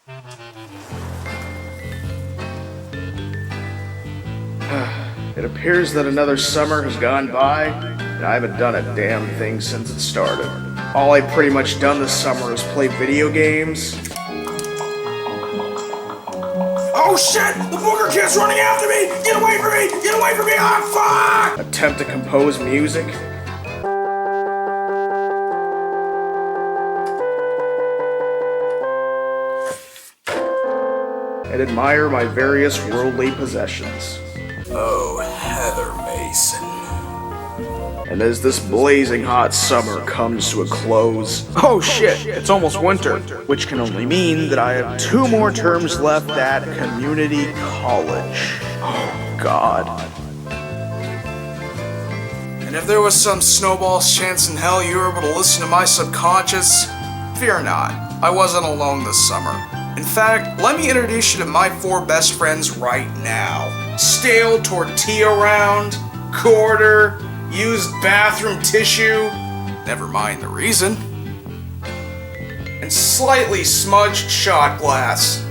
It appears that another summer has gone by, and I haven't done a damn thing since it started. All I've pretty much done this summer is play video games. Oh shit! The booger kid's running after me! Get away from me! Get away from me! Ah, fuck! Attempt to compose music. And admire my various worldly possessions. Oh, Heather Mason. And as this blazing hot summer comes to a close, oh shit, it's almost winter, which can only mean that I have 2 more terms left at community college. Oh god. And if there was some snowball's chance in hell you were able to listen to my subconscious, fear not, I wasn't alone this summer. In fact, let me introduce you to my 4 best friends right now. Stale tortilla round, quarter, used bathroom tissue, never mind the reason, and slightly smudged shot glass.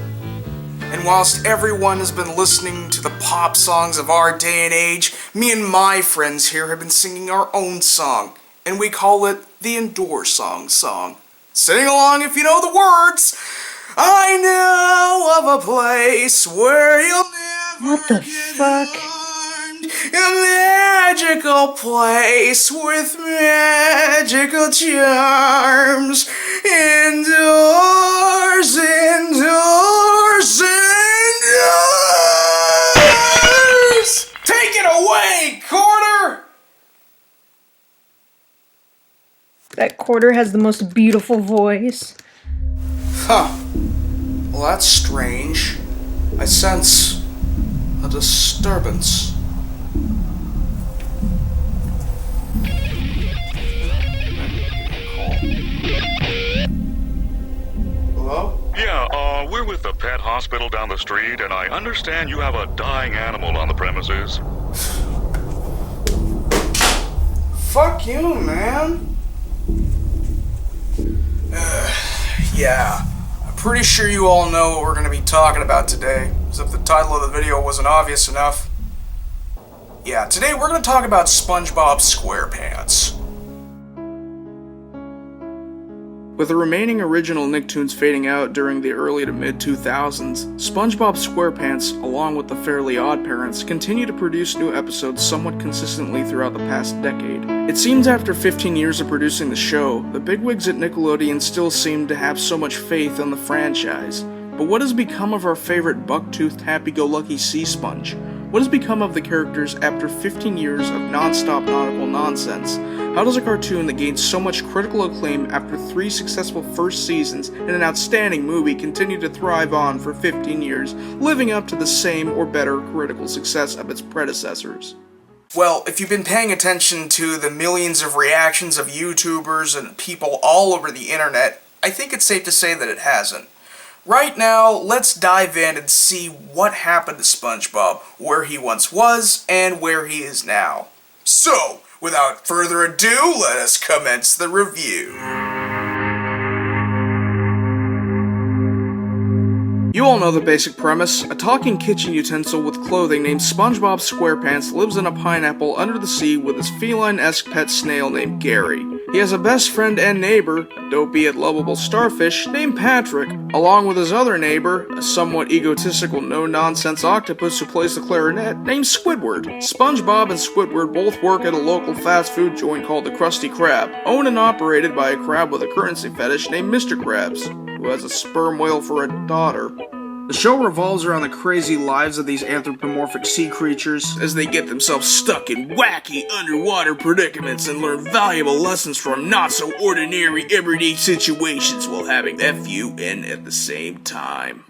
And whilst everyone has been listening to the pop songs of our day and age, me and my friends here have been singing our own song, and we call it the Endure Song. Sing along if you know the words. I know of a place where you'll never What the fuck? a magical place with magical charms. Indoors, indoors, indoors! Take it away, Quarter! That Quarter has the most beautiful voice. Huh. Well, that's strange. I sense a disturbance. Hello? Yeah, we're with the pet hospital down the street, and I understand you have a dying animal on the premises. Fuck you, man. Yeah. I'm pretty sure you all know what we're gonna be talking about today, as if the title of the video wasn't obvious enough. Yeah, today we're gonna talk about SpongeBob SquarePants. With the remaining original Nicktoons fading out during the early to mid-2000s, SpongeBob SquarePants, along with the Fairly OddParents, continue to produce new episodes somewhat consistently throughout the past decade. It seems after 15 years of producing the show, the bigwigs at Nickelodeon still seem to have so much faith in the franchise. But what has become of our favorite buck-toothed, happy-go-lucky sea sponge? What has become of the characters after 15 years of non-stop nautical nonsense? How does a cartoon that gained so much critical acclaim after 3 successful first seasons and an outstanding movie continue to thrive on for 15 years, living up to the same or better critical success of its predecessors? Well, if you've been paying attention to the millions of reactions of YouTubers and people all over the internet, I think it's safe to say that it hasn't. Right now, let's dive in and see what happened to SpongeBob, where he once was, and where he is now. So, without further ado, let us commence the review. You all know the basic premise. A talking kitchen utensil with clothing named SpongeBob SquarePants lives in a pineapple under the sea with his feline-esque pet snail named Gary. He has a best friend and neighbor, a dopey yet lovable starfish, named Patrick, along with his other neighbor, a somewhat egotistical no-nonsense octopus who plays the clarinet, named Squidward. SpongeBob and Squidward both work at a local fast food joint called the Krusty Krab, owned and operated by a crab with a currency fetish named Mr. Krabs, who has a sperm whale for a daughter. The show revolves around the crazy lives of these anthropomorphic sea creatures as they get themselves stuck in wacky underwater predicaments and learn valuable lessons from not-so-ordinary everyday situations while having FUN at the same time.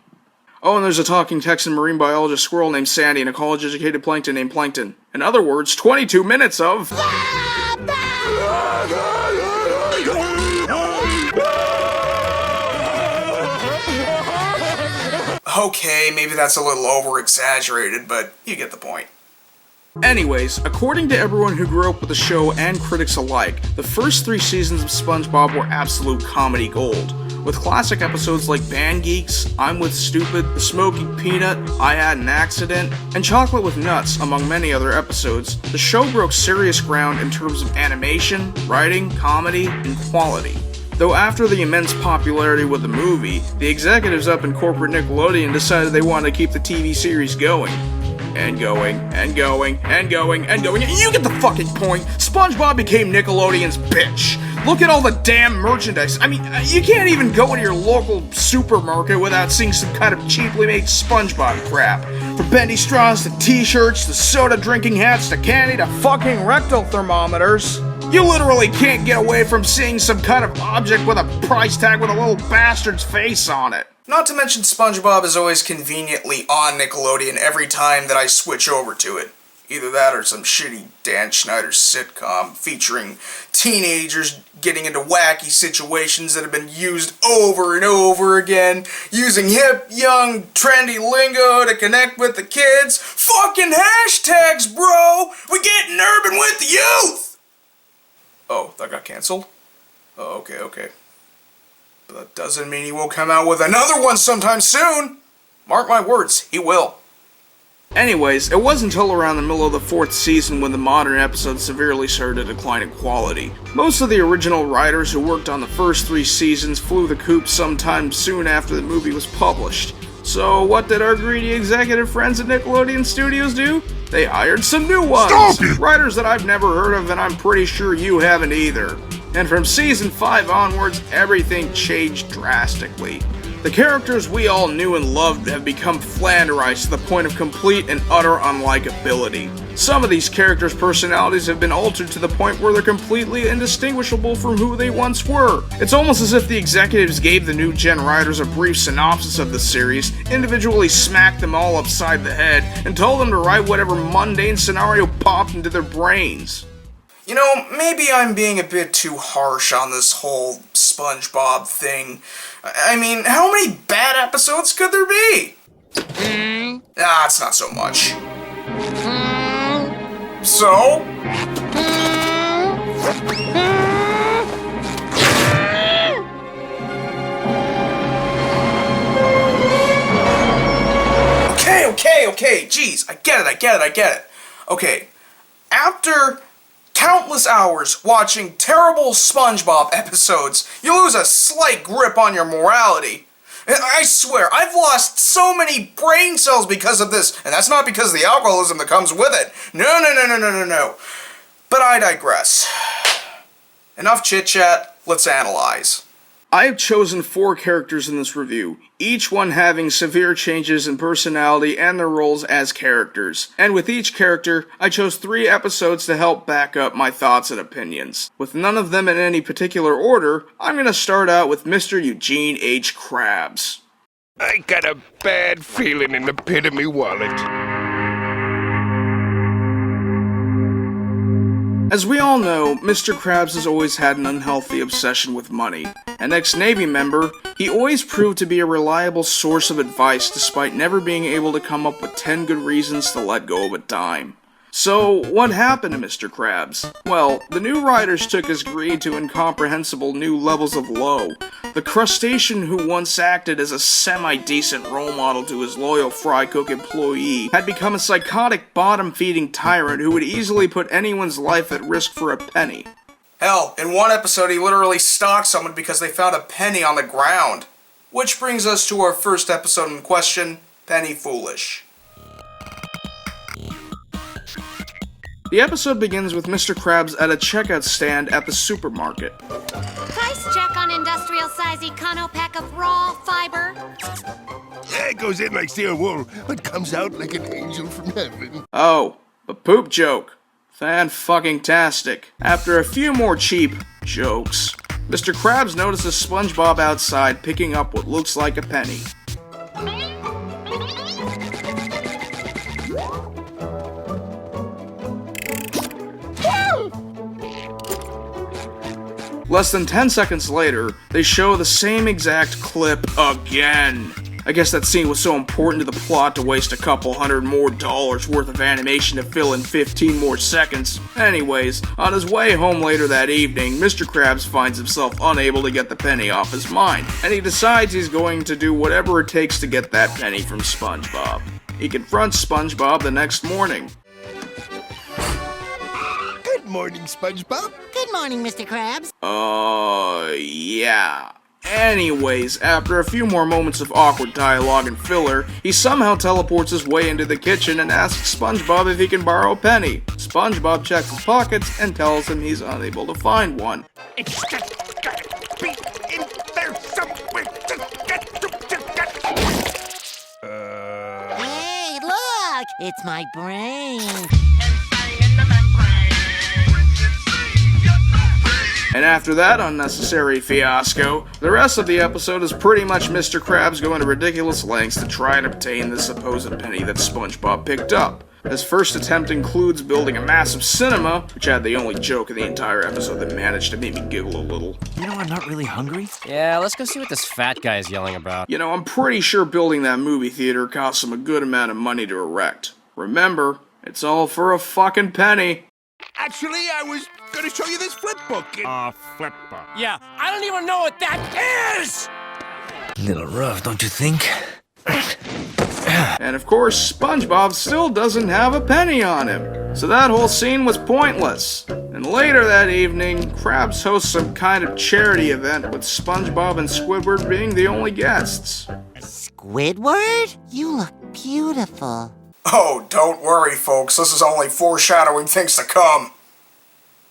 Oh, and there's a talking Texan marine biologist squirrel named Sandy and a college-educated plankton named Plankton. In other words, 22 minutes of... Okay, maybe that's a little over-exaggerated, but you get the point. Anyways, according to everyone who grew up with the show and critics alike, the first 3 seasons of SpongeBob were absolute comedy gold. with classic episodes like Band Geeks, I'm with Stupid, The Smoking Peanut, I Had an Accident, and Chocolate with Nuts, among many other episodes. The show broke serious ground in terms of animation, writing, comedy, and quality. Though after the immense popularity with the movie, the executives up in corporate Nickelodeon decided they wanted to keep the TV series going. And going, and going, and going, and going. You get the fucking point! SpongeBob became Nickelodeon's bitch! Look at all the damn merchandise. I mean, you can't even go into your local supermarket without seeing some kind of cheaply made SpongeBob crap. From bendy straws to t-shirts to soda drinking hats to candy to fucking rectal thermometers. You literally can't get away from seeing some kind of object with a price tag with a little bastard's face on it. Not to mention SpongeBob is always conveniently on Nickelodeon every time that I switch over to it. Either that or some shitty Dan Schneider sitcom featuring teenagers getting into wacky situations that have been used over and over again, using hip, young, trendy lingo to connect with the kids. Fucking hashtags, bro! We getting urban with the youth! Oh, that got canceled? Oh, okay. But that doesn't mean he won't come out with another one sometime soon! Mark my words, he will. Anyways, it wasn't until around the middle of the 4th season when the modern episodes severely started to decline in quality. Most of the original writers who worked on the first 3 seasons flew the coop sometime soon after the movie was published. So what did our greedy executive friends at Nickelodeon Studios do? They hired some new ones! Writers that I've never heard of and I'm pretty sure you haven't either. And from season 5 onwards, everything changed drastically. The characters we all knew and loved have become flanderized to the point of complete and utter unlikability. Some of these characters' personalities have been altered to the point where they're completely indistinguishable from who they once were. It's almost as if the executives gave the new gen writers a brief synopsis of the series, individually smacked them all upside the head, and told them to write whatever mundane scenario popped into their brains. You know, maybe I'm being a bit too harsh on this whole SpongeBob thing. I mean, how many bad episodes could there be? It's not so much. So? Okay, jeez, I get it. Okay, after countless hours watching terrible SpongeBob episodes, you lose a slight grip on your morality. I swear, I've lost so many brain cells because of this, and that's not because of the alcoholism that comes with it. No. But I digress. Enough chit-chat, let's analyze. I have chosen 4 characters in this review, each one having severe changes in personality and their roles as characters. And with each character, I chose 3 episodes to help back up my thoughts and opinions. With none of them in any particular order, I'm going to start out with Mr. Eugene H. Krabs. I got a bad feeling in the pit of me wallet. As we all know, Mr. Krabs has always had an unhealthy obsession with money. An ex-Navy member, he always proved to be a reliable source of advice despite never being able to come up with 10 good reasons to let go of a dime. So, what happened to Mr. Krabs? Well, the new writers took his greed to incomprehensible new levels of low. The crustacean who once acted as a semi-decent role model to his loyal fry cook employee had become a psychotic bottom-feeding tyrant who would easily put anyone's life at risk for a penny. Hell, in one episode he literally stalked someone because they found a penny on the ground. Which brings us to our first episode in question, Penny Foolish. The episode begins with Mr. Krabs at a checkout stand at the supermarket. Price check on industrial size Econo pack of raw fiber. Yeah, it goes in like steel wool, but comes out like an angel from heaven. Oh, a poop joke. Fan-fucking-tastic. After a few more cheap jokes, Mr. Krabs notices SpongeBob outside picking up what looks like a penny. Less than 10 seconds later, they show the same exact clip again. I guess that scene was so important to the plot to waste a couple $100 more worth of animation to fill in 15 more seconds. Anyways, on his way home later that evening, Mr. Krabs finds himself unable to get the penny off his mind, and he decides he's going to do whatever it takes to get that penny from SpongeBob. He confronts SpongeBob the next morning. Good morning, SpongeBob. Good morning, Mr. Krabs. Yeah. Anyways, after a few more moments of awkward dialogue and filler, he somehow teleports his way into the kitchen and asks SpongeBob if he can borrow a penny. SpongeBob checks his pockets and tells him he's unable to find one. It's just gotta be in there somewhere. Hey, look! It's my brain. And after that unnecessary fiasco, the rest of the episode is pretty much Mr. Krabs going to ridiculous lengths to try and obtain the supposed penny that SpongeBob picked up. His first attempt includes building a massive cinema, which had the only joke in the entire episode that managed to make me giggle a little. You know, I'm not really hungry. Yeah, let's go see what this fat guy is yelling about. You know, I'm pretty sure building that movie theater cost him a good amount of money to erect. Remember, it's all for a fucking penny. Actually, I was gonna show you this flip book. Flip book. Yeah, I don't even know what that is! Little rough, don't you think? And of course, SpongeBob still doesn't have a penny on him. So that whole scene was pointless. And later that evening, Krabs hosts some kind of charity event with SpongeBob and Squidward being the only guests. Squidward? You look beautiful. Oh, don't worry, folks. This is only foreshadowing things to come.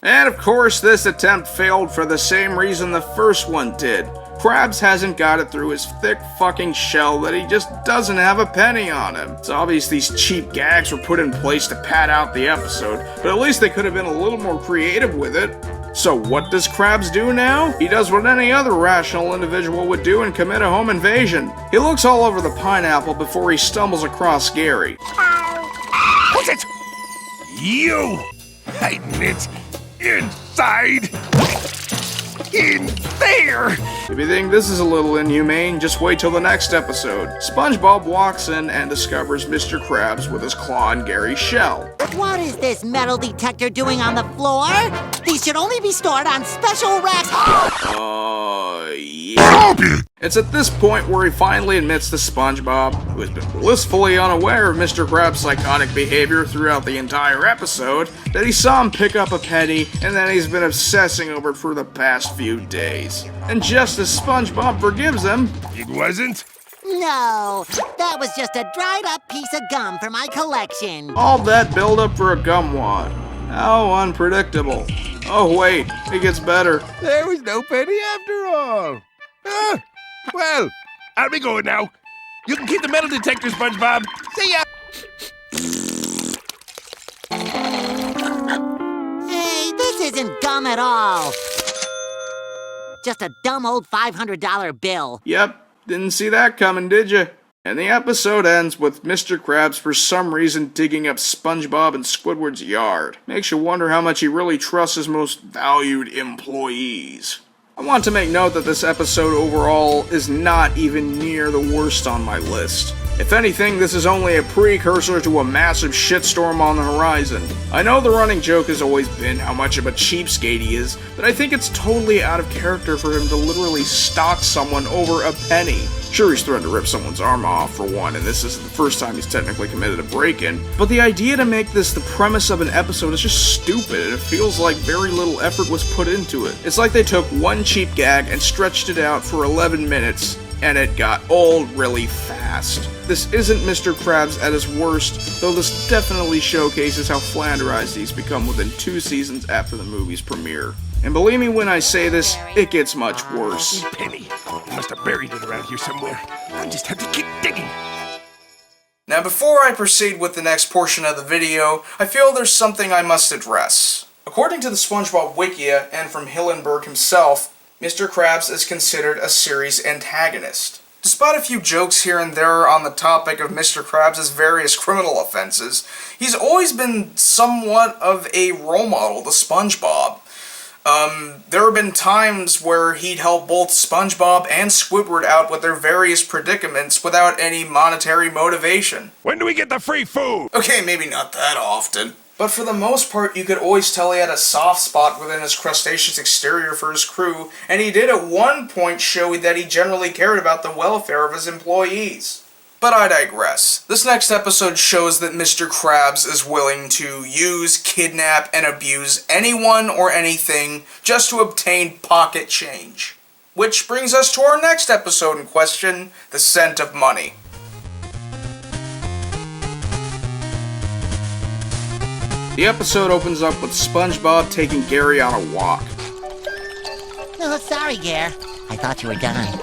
And of course, this attempt failed for the same reason the first one did. Krabs hasn't got it through his thick fucking shell that he just doesn't have a penny on him. It's obvious these cheap gags were put in place to pad out the episode, but at least they could have been a little more creative with it. So what does Krabs do now? He does what any other rational individual would do and commit a home invasion. He looks all over the pineapple before he stumbles across Gary. What's it? You! Hiding it inside! In there! If you think this is a little inhumane, just wait till the next episode. SpongeBob walks in and discovers Mr. Krabs with his claw in Gary's shell. What is this metal detector doing on the floor? These should only be stored on special racks. Yeah. It's at this point where he finally admits to SpongeBob, who has been blissfully unaware of Mr. Krabs' psychotic behavior throughout the entire episode, that he saw him pick up a penny and that he's been obsessing over it for the past few days. And just as SpongeBob forgives him, It wasn't? No, that was just a dried up piece of gum for my collection. all that build up for a gum wad. How unpredictable. Oh wait, it gets better. There was no penny after all. Well, I'll be going now. You can keep the metal detector, SpongeBob. See ya! Hey, this isn't gum at all. Just a dumb old $500 bill. Yep, didn't see that coming, did you? And the episode ends with Mr. Krabs for some reason digging up SpongeBob and Squidward's yard. Makes you wonder how much he really trusts his most valued employees. I want to make note that this episode overall is not even near the worst on my list. If anything, this is only a precursor to a massive shitstorm on the horizon. I know the running joke has always been how much of a cheapskate he is, but I think it's totally out of character for him to literally stalk someone over a penny. Sure, he's threatened to rip someone's arm off, for one, and this isn't the first time he's technically committed a break-in, but the idea to make this the premise of an episode is just stupid, and it feels like very little effort was put into it. It's like they took one cheap gag and stretched it out for 11 minutes, and it got old really fast. This isn't Mr. Krabs at his worst, though this definitely showcases how flanderized he's become within 2 seasons after the movie's premiere. And believe me when I say this, it gets much worse. Penny. You must have buried it around here somewhere. I just have to keep digging. Now before I proceed with the next portion of the video, I feel there's something I must address. According to the SpongeBob Wikia and from Hillenburg himself, Mr. Krabs is considered a series antagonist. Despite a few jokes here and there on the topic of Mr. Krabs' various criminal offenses, he's always been somewhat of a role model to SpongeBob. There have been times where he'd help both SpongeBob and Squidward out with their various predicaments without any monetary motivation. When do we get the free food? Okay, maybe not that often. But for the most part, you could always tell he had a soft spot within his Crustaceous exterior for his crew, and he did at one point show that he generally cared about the welfare of his employees. But I digress. This next episode shows that Mr. Krabs is willing to use, kidnap, and abuse anyone or anything just to obtain pocket change. Which brings us to our next episode in question, The Scent of Money. The episode opens up with SpongeBob taking Gary on a walk. Oh, sorry, Gare. I thought you were done.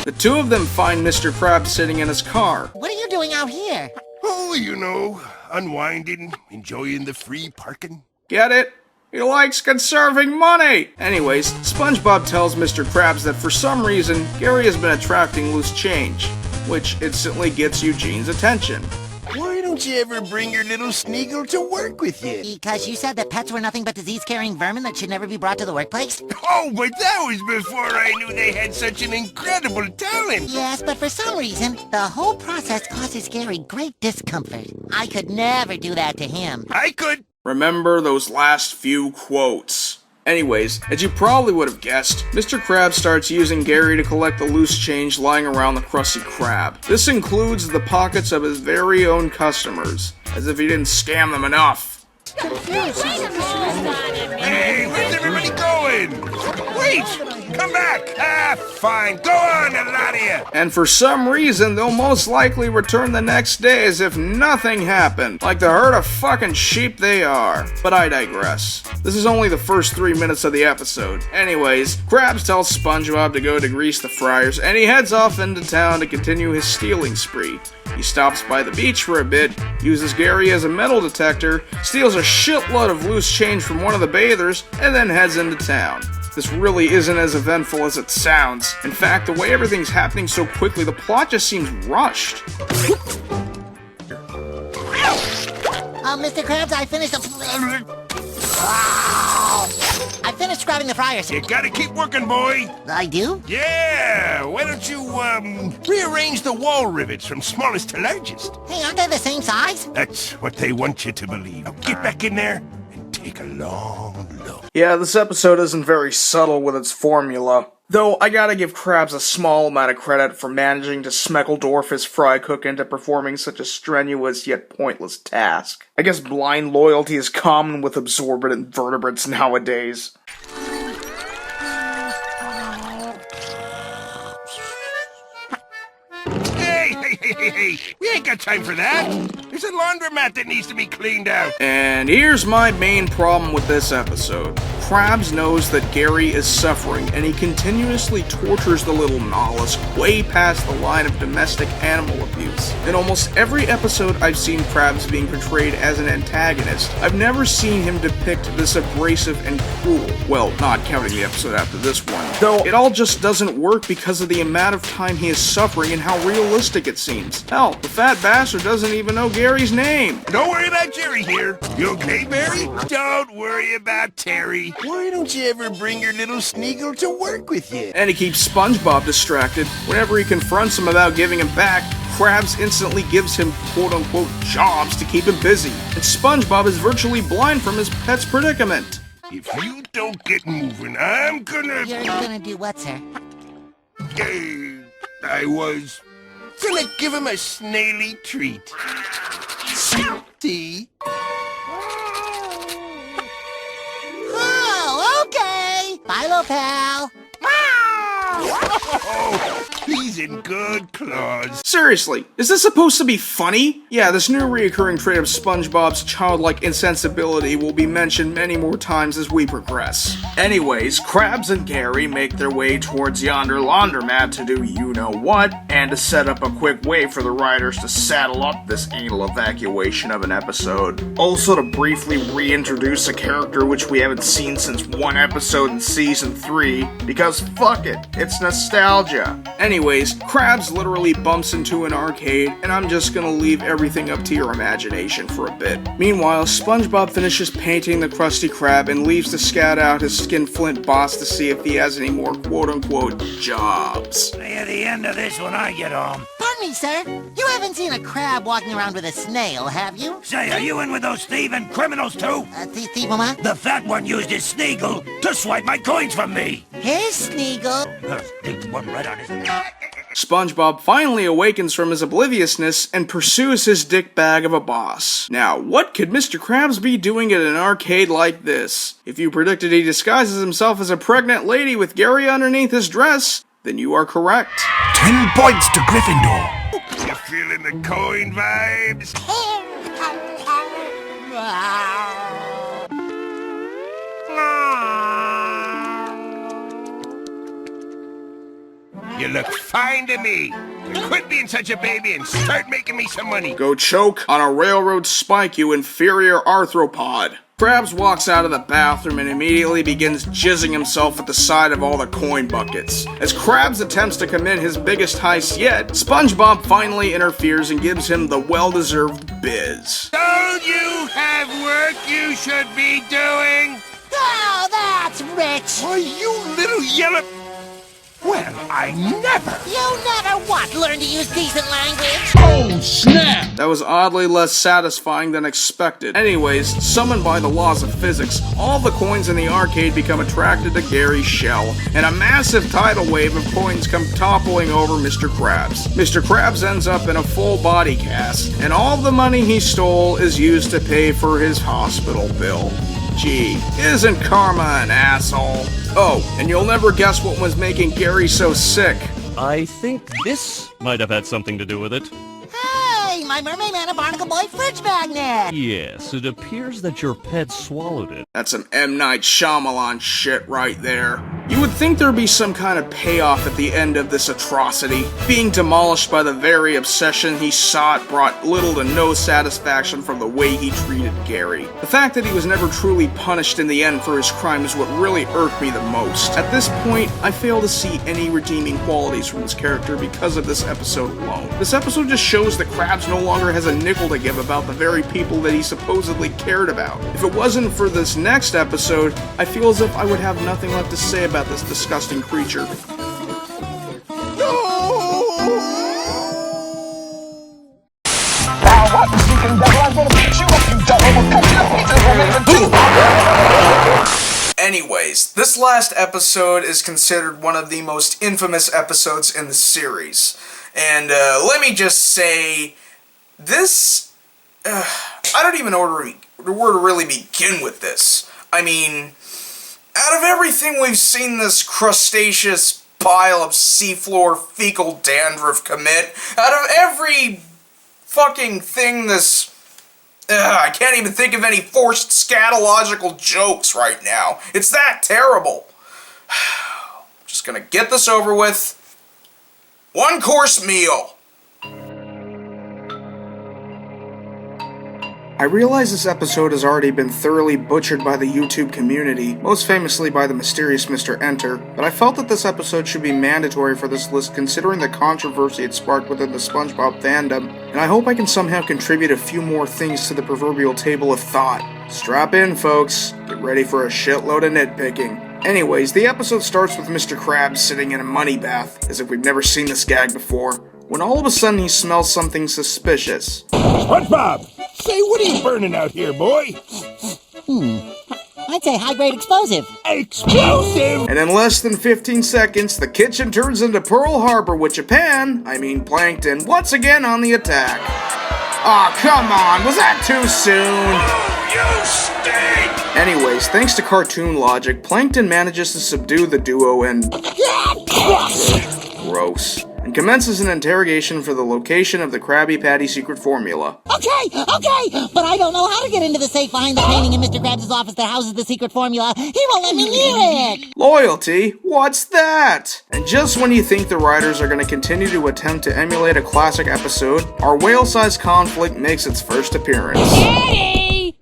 The two of them find Mr. Krabs sitting in his car. What are you doing out here? Oh, you know, unwinding, enjoying the free parking. Get it? He likes conserving money! Anyways, SpongeBob tells Mr. Krabs that for some reason, Gary has been attracting loose change, which instantly gets Eugene's attention. Why don't you ever bring your little Sneagle to work with you? Because you said that pets were nothing but disease-carrying vermin that should never be brought to the workplace? Oh, but that was before I knew they had such an incredible talent. Yes, but for some reason, the whole process causes Gary great discomfort. I could never do that to him. I could. Remember those last few quotes. Anyways, as you probably would have guessed, Mr. Krabs starts using Gary to collect the loose change lying around the Krusty Krab. This includes the pockets of his very own customers, as if he didn't scam them enough. Hey, where's everybody going? Wait! Come back! Ah, fine. Go on, a lot of you. And for some reason, they'll most likely return the next day as if nothing happened, like the herd of fucking sheep they are. But I digress. This is only the first 3 minutes of the episode. Anyways, Krabs tells SpongeBob to go to grease the fryers, and he heads off into town to continue his stealing spree. He stops by the beach for a bit, uses Gary as a metal detector, steals a shitload of loose change from one of the bathers, and then heads into town. This really isn't as eventful as it sounds. In fact, the way everything's happening so quickly, the plot just seems rushed. Mr. Krabs, I finished I finished scrubbing the fryers. You gotta keep working, boy. I do? Yeah, why don't you, rearrange the wall rivets from smallest to largest? Hey, aren't they the same size? That's what they want you to believe. Now get back in there and take a long look. Yeah, this episode isn't very subtle with its formula. Though, I gotta give Krabs a small amount of credit for managing to Smeckledorf his fry cook into performing such a strenuous yet pointless task. I guess blind loyalty is common with absorbent invertebrates nowadays. Hey, we ain't got time for that. There's a laundromat that needs to be cleaned out. And here's my main problem with this episode. Krabs knows that Gary is suffering, and he continuously tortures the little mollusk way past the line of domestic animal abuse. In almost every episode I've seen Krabs being portrayed as an antagonist, I've never seen him depict this abrasive and cruel. Well, not counting the episode after this one. Though, it all just doesn't work because of the amount of time he is suffering and how realistic it seems. Hell, the fat bastard doesn't even know Gary's name. Don't worry about Jerry here. You okay, Barry? Don't worry about Terry. Why don't you ever bring your little Sneagle to work with you? And he keeps SpongeBob distracted. Whenever he confronts him about giving him back, Krabs instantly gives him quote-unquote jobs to keep him busy. And SpongeBob is virtually blind from his pet's predicament. If you don't get moving, I'm gonna... You're gonna do what, sir? I was gonna give him a snaily treat. See? Oh, okay. Bye, little pal. Oh, he's in good claws. Seriously, is this supposed to be funny? Yeah, this new reoccurring trait of SpongeBob's childlike insensibility will be mentioned many more times as we progress. Anyways, Krabs and Gary make their way towards yonder laundromat to do you-know-what, and to set up a quick way for the writers to saddle up this anal evacuation of an episode. Also to briefly reintroduce a character which we haven't seen since one episode in Season 3, because fuck it, it's nostalgia. Anyways, Anyways, Krabs literally bumps into an arcade, and I'm just gonna leave everything up to your imagination for a bit. Meanwhile, SpongeBob finishes painting the Krusty Krab and leaves to scout out his skinflint boss to see if he has any more quote-unquote jobs. Near the end of this when I get home. Pardon me, sir. You haven't seen a crab walking around with a snail, have you? Say, are you in with those thieving criminals too? Thief, Mama? The fat one used his sneagle to swipe my coins from me. His sneagle? Stick one right on his... SpongeBob finally awakens from his obliviousness and pursues his dick bag of a boss. Now, what could Mr. Krabs be doing at an arcade like this? If you predicted he disguises himself as a pregnant lady with Gary underneath his dress, then you are correct. 10 points to Gryffindor. You feeling the coin vibes? You look fine to me. Quit being such a baby and start making me some money. Go choke on a railroad spike, you inferior arthropod. Krabs walks out of the bathroom and immediately begins jizzing himself at the side of all the coin buckets. As Krabs attempts to commit his biggest heist yet, SpongeBob finally interferes and gives him the well-deserved biz. Don't you have work you should be doing? Oh, that's rich! Why, you little yellow... Well, I never... You never what? Learn to use decent language? Oh, snap! That was oddly less satisfying than expected. Anyways, summoned by the laws of physics, all the coins in the arcade become attracted to Gary's shell, and a massive tidal wave of coins come toppling over Mr. Krabs. Mr. Krabs ends up in a full body cast, and all the money he stole is used to pay for his hospital bill. Gee, isn't karma an asshole? Oh, and you'll never guess what was making Gary so sick. I think this might have had something to do with it. Hey, my mermaid man and barnacle boy fridge magnet! Yes, it appears that your pet swallowed it. That's some M. Night Shyamalan shit right there. You would think there'd be some kind of payoff at the end of this atrocity. Being demolished by the very obsession he sought brought little to no satisfaction from the way he treated Gary. The fact that he was never truly punished in the end for his crime is what really irked me the most. At this point, I fail to see any redeeming qualities from this character because of this episode alone. This episode just shows that Krabs no longer has a nickel to give about the very people that he supposedly cared about. If it wasn't for this next episode, I feel as if I would have nothing left to say about this disgusting creature. Anyways, this last episode is considered one of the most infamous episodes in the series. And let me just say, this... I don't even know where to really begin with this. I mean, out of everything we've seen this crustaceous pile of seafloor fecal dandruff commit, out of every fucking thing this... I can't even think of any forced scatological jokes right now. It's that terrible. Just gonna get this over with. One course meal. I realize this episode has already been thoroughly butchered by the YouTube community, most famously by the mysterious Mr. Enter, but I felt that this episode should be mandatory for this list considering the controversy it sparked within the SpongeBob fandom, and I hope I can somehow contribute a few more things to the proverbial table of thought. Strap in, folks. Get ready for a shitload of nitpicking. Anyways, the episode starts with Mr. Krabs sitting in a money bath, as if we've never seen this gag before, when all of a sudden he smells something suspicious. SpongeBob! Say, what are you burning out here, boy? I'd say high-grade explosive. Explosive? And in less than 15 seconds, the kitchen turns into Pearl Harbor with Japan, Plankton, once again on the attack. Aw, come on, was that too soon? Oh, you stink! Anyways, thanks to cartoon logic, Plankton manages to subdue the duo and... gross. And commences an interrogation for the location of the Krabby Patty secret formula. Okay, but I don't know how to get into the safe behind the painting in Mr. Krabs' office that houses the secret formula. He won't let me near it! Loyalty? What's that? And just when you think the writers are going to continue to attempt to emulate a classic episode, our whale-sized conflict makes its first appearance. Daddy!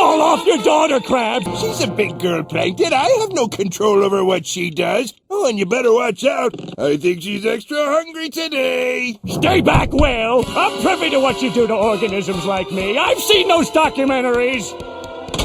Call off your daughter, Krabs! She's a big girl, Plankton. I have no control over what she does. Oh, and you better watch out. I think she's extra hungry today. Stay back, Whale! I'm privy to what you do to organisms like me. I've seen those documentaries!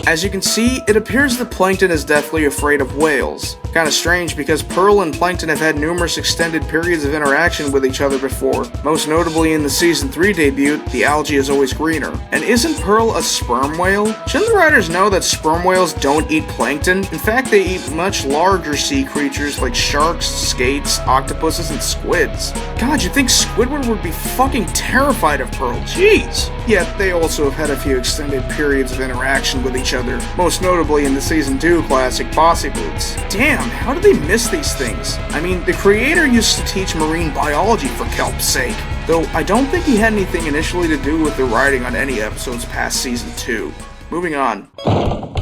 As you can see, it appears that Plankton is deathly afraid of whales. Kinda strange because Pearl and Plankton have had numerous extended periods of interaction with each other before, most notably in the Season 3 debut, The Algae is Always Greener. And isn't Pearl a sperm whale? Shouldn't the writers know that sperm whales don't eat plankton? In fact, they eat much larger sea creatures like sharks, skates, octopuses, and squids. God, you'd think Squidward would be fucking terrified of Pearl, jeez! Yet, they also have had a few extended periods of interaction with each other, most notably in the Season 2 classic Bossy Boots. Damn, how did they miss these things? I mean, the creator used to teach marine biology for kelp's sake, though I don't think he had anything initially to do with the writing on any episodes past Season 2. Moving on.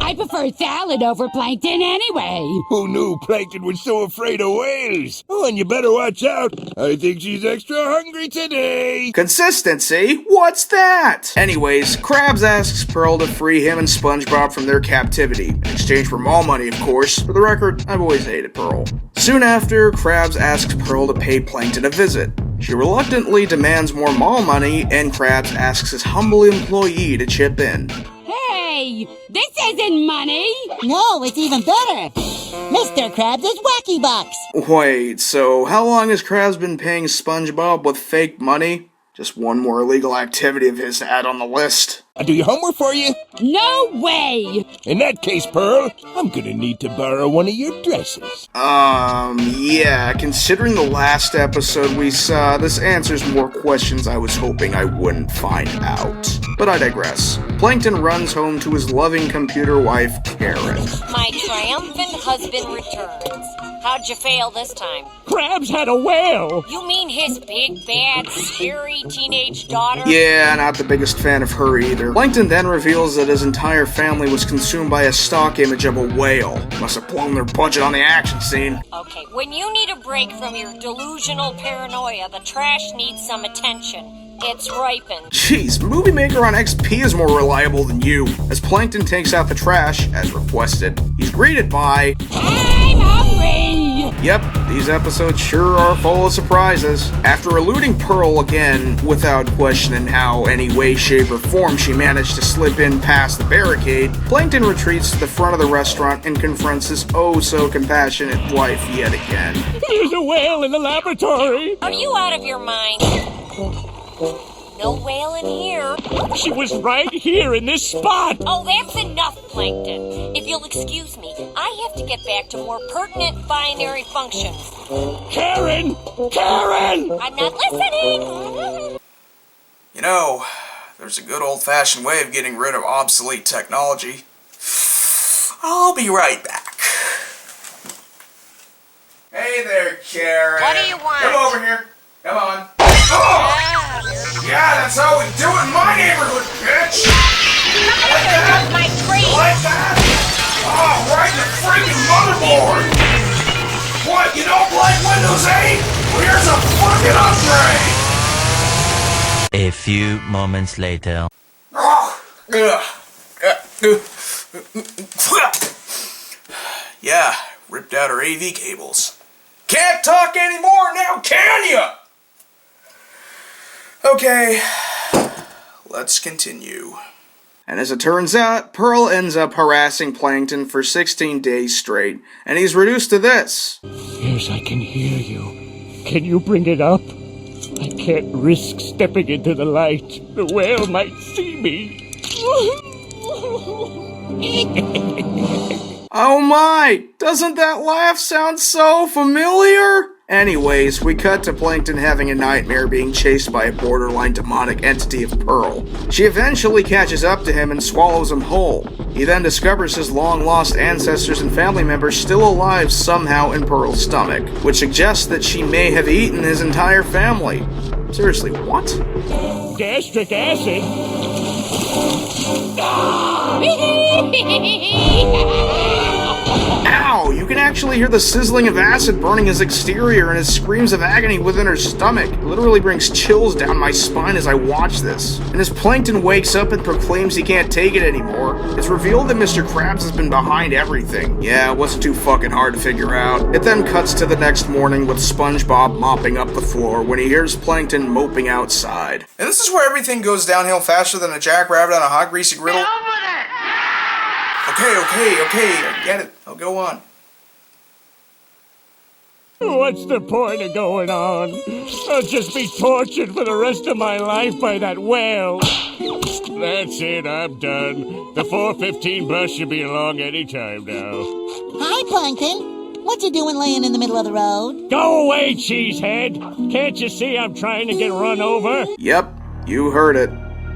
I prefer salad over plankton anyway. Who knew Plankton was so afraid of whales? Oh, and you better watch out. I think she's extra hungry today. Consistency? What's that? Anyways, Krabs asks Pearl to free him and Spongebob from their captivity, in exchange for more money, of course. For the record, I've always hated Pearl. Soon after, Krabs asks Pearl to pay Plankton a visit. She reluctantly demands more mall money, and Krabs asks his humble employee to chip in. Hey, this isn't money. No, it's even better. Mr. Krabs is Wacky Bucks. Wait, so how long has Krabs been paying SpongeBob with fake money? Just one more illegal activity of his to add on the list. I'll do your homework for you. No way. In that case, Pearl, I'm gonna need to borrow one of your dresses. Yeah, considering the last episode we saw, this answers more questions I was hoping I wouldn't find out. But I digress. Plankton runs home to his loving computer wife, Karen. My triumphant husband returns. How'd you fail this time? Krabs had a whale! You mean his big, bad, scary teenage daughter? Yeah, not the biggest fan of her either. Plankton then reveals that his entire family was consumed by a stock image of a whale. Must have blown their budget on the action scene. Okay, when you need a break from your delusional paranoia, the trash needs some attention. It's ripened. Jeez, Movie Maker on XP is more reliable than you. As Plankton takes out the trash, as requested, he's greeted by... I'm hungry! Yep, these episodes sure are full of surprises. After eluding Pearl again, without questioning how, any way, shape, or form she managed to slip in past the barricade, Plankton retreats to the front of the restaurant and confronts his oh-so-compassionate wife yet again. There's a whale in the laboratory! Are you out of your mind? No whale in here. She was right here in this spot! Oh, that's enough, Plankton. If you'll excuse me, I have to get back to more pertinent binary functions. Karen! Karen! I'm not listening! You know, there's a good old-fashioned way of getting rid of obsolete technology. I'll be right back. Hey there, Karen. What do you want? Come over here. Come on. Oh! Yeah, that's how we do it in my neighborhood, bitch! Like that? My tree! Like that? Oh, right in the freaking motherboard! What, you don't like Windows 8? Well, here's a fucking upgrade! A few moments later. Yeah, ripped out her AV cables. Can't talk anymore now, can ya? Okay, let's continue. And as it turns out, Pearl ends up harassing Plankton for 16 days straight, and he's reduced to this. Yes, I can hear you. Can you bring it up? I can't risk stepping into the light. The whale might see me. Oh my! Doesn't that laugh sound so familiar? Anyways, we cut to Plankton having a nightmare being chased by a borderline demonic entity of Pearl. She eventually catches up to him and swallows him whole. He then discovers his long-lost ancestors and family members still alive somehow in Pearl's stomach, which suggests that she may have eaten his entire family. Seriously, what? Gastric acid? Ow! You can actually hear the sizzling of acid burning his exterior and his screams of agony within her stomach. It literally brings chills down my spine as I watch this. And as Plankton wakes up and proclaims he can't take it anymore, it's revealed that Mr. Krabs has been behind everything. Yeah, it wasn't too fucking hard to figure out. It then cuts to the next morning with SpongeBob mopping up the floor when he hears Plankton moping outside. And this is where everything goes downhill faster than a jackrabbit on a hot greasy griddle. Okay, I get it. I'll go on. What's the point of going on? I'll just be tortured for the rest of my life by that whale. That's it, I'm done. The 4:15 bus should be along any time now. Hi, Plankton. What you doing laying in the middle of the road? Go away, cheesehead! Can't you see I'm trying to get run over? Yep, you heard it.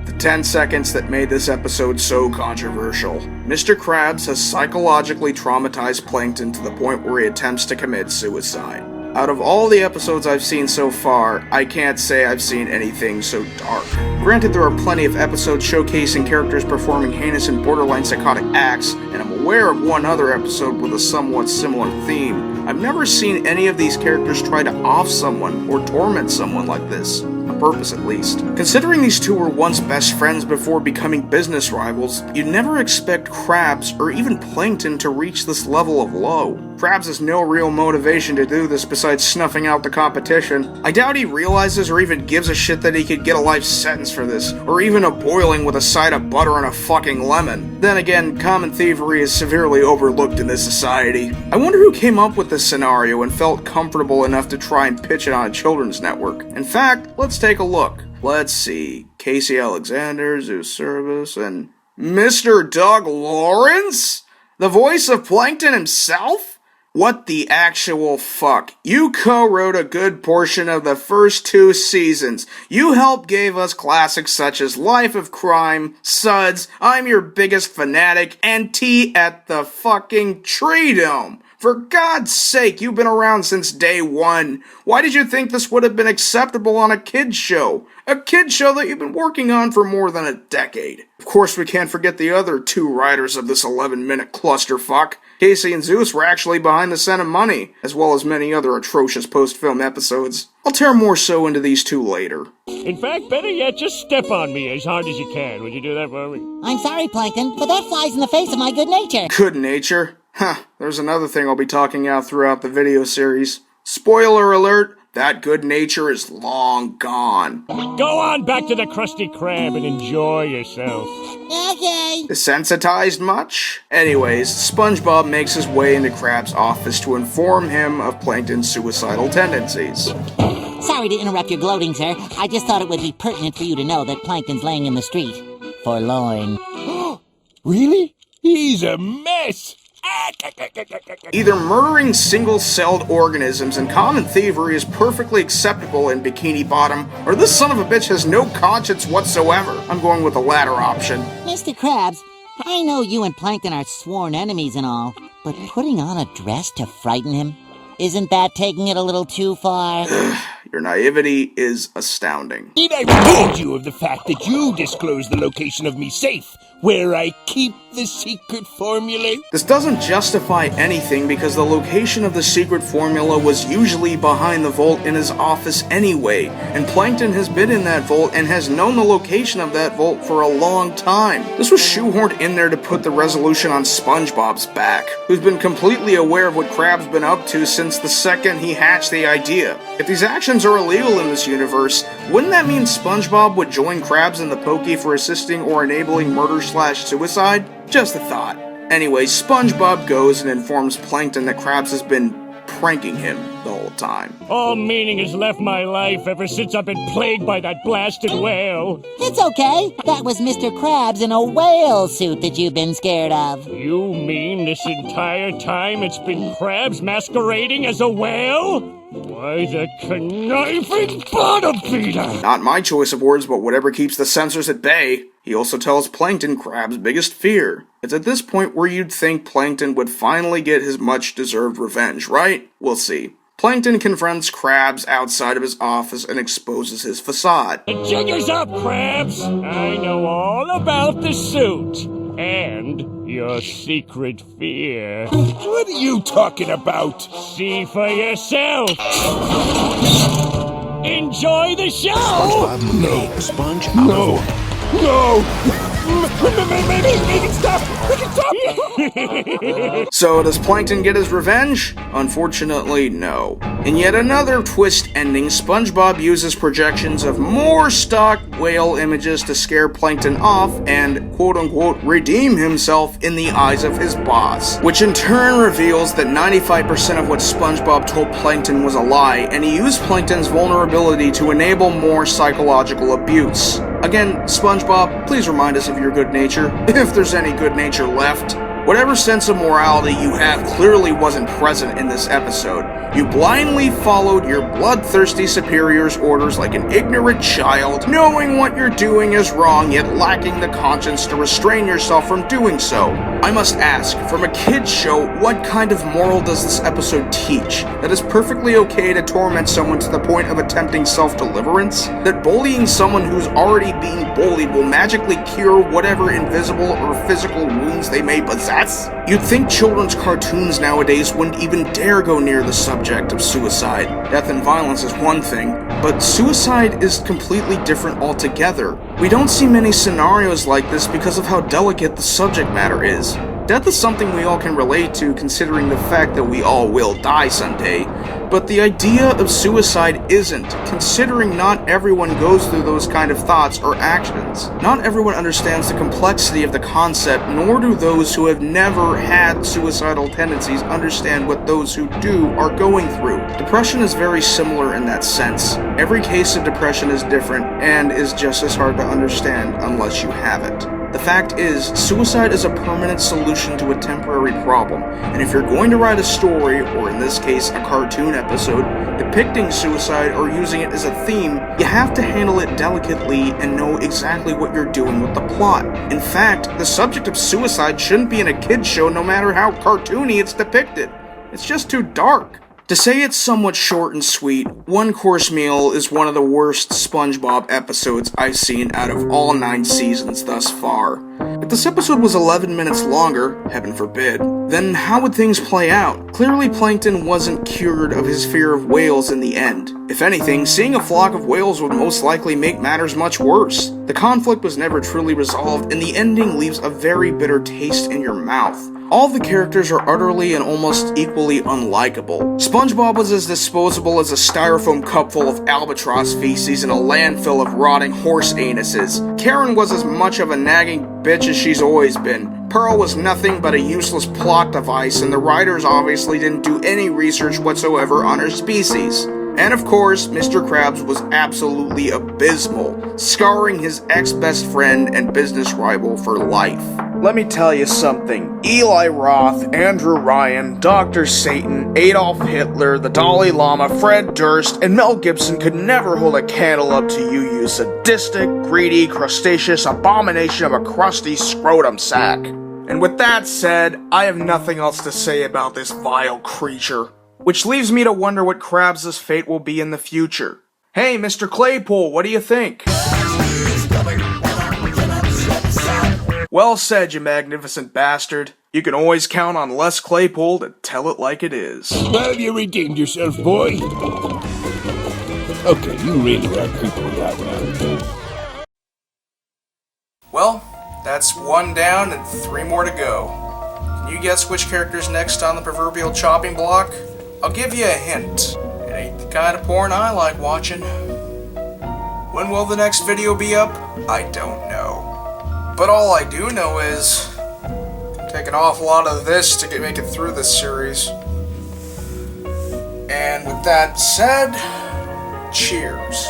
The 10 seconds that made this episode so controversial. Mr. Krabs has psychologically traumatized Plankton to the point where he attempts to commit suicide. Out of all the episodes I've seen so far, I can't say I've seen anything so dark. Granted, there are plenty of episodes showcasing characters performing heinous and borderline psychotic acts, and I'm aware of one other episode with a somewhat similar theme. I've never seen any of these characters try to off someone or torment someone like this. On purpose, at least. Considering these two were once best friends before becoming business rivals, you'd never expect Krabs or even Plankton to reach this level of low. Krabs has no real motivation to do this besides snuffing out the competition. I doubt he realizes or even gives a shit that he could get a life sentence for this, or even a boiling with a side of butter and a fucking lemon. Then again, common thievery is severely overlooked in this society. I wonder who came up with this scenario and felt comfortable enough to try and pitch it on a children's network. In fact, let's take a look. Let's see. Casey Alexander, Zeus Service, and Mr. Doug Lawrence? The voice of Plankton himself? What the actual fuck? You co-wrote a good portion of the first 2 seasons. You helped gave us classics such as Life of Crime, Suds, I'm Your Biggest Fanatic, and Tea at the fucking Tree Dome. For God's sake, you've been around since day one. Why did you think this would have been acceptable on a kid's show? A kid's show that you've been working on for more than a decade. Of course, we can't forget the other 2 writers of this 11-minute clusterfuck. Casey and Zeus were actually behind the Scent of Money, as well as many other atrocious post-film episodes. I'll tear more so into these 2 later. In fact, better yet, just step on me as hard as you can. Would you do that for me? I'm sorry, Plankton, but that flies in the face of my good nature. Good nature? Huh, there's another thing I'll be talking out throughout the video series. Spoiler alert, that good nature is long gone. Go on back to the Krusty Krab and enjoy yourself. Okay. Desensitized much? Anyways, SpongeBob makes his way into Krabs' office to inform him of Plankton's suicidal tendencies. Sorry to interrupt your gloating, sir. I just thought it would be pertinent for you to know that Plankton's laying in the street. Forlorn. Really? He's a mess! Either murdering single-celled organisms and common thievery is perfectly acceptable in Bikini Bottom, or this son of a bitch has no conscience whatsoever. I'm going with the latter option. Mr. Krabs, I know you and Plankton are sworn enemies and all, but putting on a dress to frighten him? Isn't that taking it a little too far? Your naivety is astounding. Need I remind you of the fact that you disclosed the location of me safe, where I keep the secret formula? This doesn't justify anything because the location of the secret formula was usually behind the vault in his office anyway, and Plankton has been in that vault and has known the location of that vault for a long time. This was shoehorned in there to put the resolution on SpongeBob's back, who's been completely aware of what Krabs been up to since the second he hatched the idea. If these actions are illegal in this universe, wouldn't that mean SpongeBob would join Krabs in the Pokey for assisting or enabling murder/suicide? Just a thought. Anyway, SpongeBob goes and informs Plankton that Krabs has been pranking him the whole time. All meaning has left my life ever since I've been plagued by that blasted whale. It's okay. That was Mr. Krabs in a whale suit that you've been scared of. You mean this entire time it's been Krabs masquerading as a whale? Why, the conniving bottom feeder! Not my choice of words, but whatever keeps the censors at bay. He also tells Plankton Krabs' biggest fear. It's at this point where you'd think Plankton would finally get his much-deserved revenge, right? We'll see. Plankton confronts Krabs outside of his office and exposes his facade. The jig is up, Krabs! I know all about the suit. And Your secret fear. What are you talking about? See for yourself. Enjoy the show. SpongeBob, make Sponge out of No! Make it stop! Make it stop! So, does Plankton get his revenge? Unfortunately, no. In yet another twist ending, SpongeBob uses projections of more stock whale images to scare Plankton off and, quote-unquote, redeem himself in the eyes of his boss, which in turn reveals that 95% of what SpongeBob told Plankton was a lie, and he used Plankton's vulnerability to enable more psychological abuse. Again, SpongeBob, please remind us of your good nature, if there's any good nature left. Whatever sense of morality you have clearly wasn't present in this episode. You blindly followed your bloodthirsty superior's orders like an ignorant child, knowing what you're doing is wrong, yet lacking the conscience to restrain yourself from doing so. I must ask, from a kid's show, what kind of moral does this episode teach? That it's perfectly okay to torment someone to the point of attempting self-deliverance? That bullying someone who's already being bullied will magically cure whatever invisible or physical wounds they may possess? You'd think children's cartoons nowadays wouldn't even dare go near the subject of suicide. Death and violence is one thing, but suicide is completely different altogether. We don't see many scenarios like this because of how delicate the subject matter is. Death is something we all can relate to, considering the fact that we all will die someday, but the idea of suicide isn't, considering not everyone goes through those kind of thoughts or actions. Not everyone understands the complexity of the concept, nor do those who have never had suicidal tendencies understand what those who do are going through. Depression is very similar in that sense. Every case of depression is different, and is just as hard to understand unless you have it. The fact is, suicide is a permanent solution to a temporary problem, and if you're going to write a story, or in this case a cartoon episode, depicting suicide or using it as a theme, you have to handle it delicately and know exactly what you're doing with the plot. In fact, the subject of suicide shouldn't be in a kid's show no matter how cartoony it's depicted. It's just too dark. To say it's somewhat short and sweet, One Course Meal is one of the worst SpongeBob episodes I've seen out of all 9 seasons thus far. If this episode was 11 minutes longer, heaven forbid, then how would things play out? Clearly Plankton wasn't cured of his fear of whales in the end. If anything, seeing a flock of whales would most likely make matters much worse. The conflict was never truly resolved, and the ending leaves a very bitter taste in your mouth. All the characters are utterly and almost equally unlikable. SpongeBob was as disposable as a styrofoam cup full of albatross feces in a landfill of rotting horse anuses. Karen was as much of a nagging bitch as she's always been. Pearl was nothing but a useless plot device, and the writers obviously didn't do any research whatsoever on her species. And of course, Mr. Krabs was absolutely abysmal, scarring his ex-best friend and business rival for life. Let me tell you something. Eli Roth, Andrew Ryan, Dr. Satan, Adolf Hitler, the Dalai Lama, Fred Durst, and Mel Gibson could never hold a candle up to you sadistic, greedy, crustaceous abomination of a crusty scrotum sack. And with that said, I have nothing else to say about this vile creature. Which leaves me to wonder what Krabs' fate will be in the future. Hey, Mr. Claypool, what do you think? Well said, you magnificent bastard. You can always count on Les Claypool to tell it like it is. Well, you redeemed yourself, boy. Okay, you really are creeping me out now. Well, that's 1 down and 3 more to go. Can you guess which character's next on the proverbial chopping block? I'll give you a hint. It ain't the kind of porn I like watching. When will the next video be up? I don't know. But all I do know is I'm taking an awful lot of this to make it through this series. And with that said, cheers.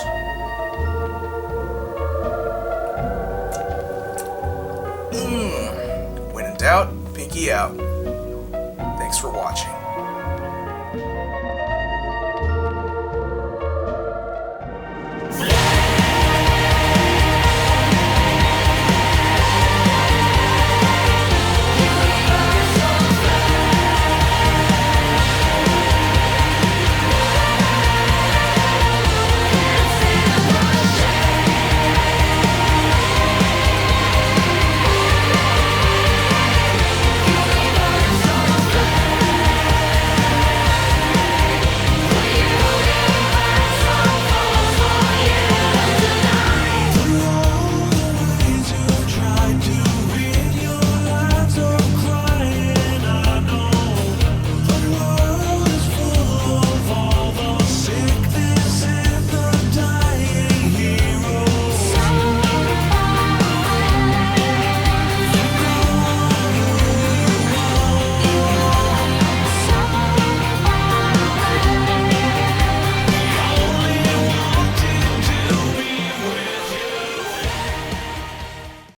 When in doubt, pinky out. Thanks for watching.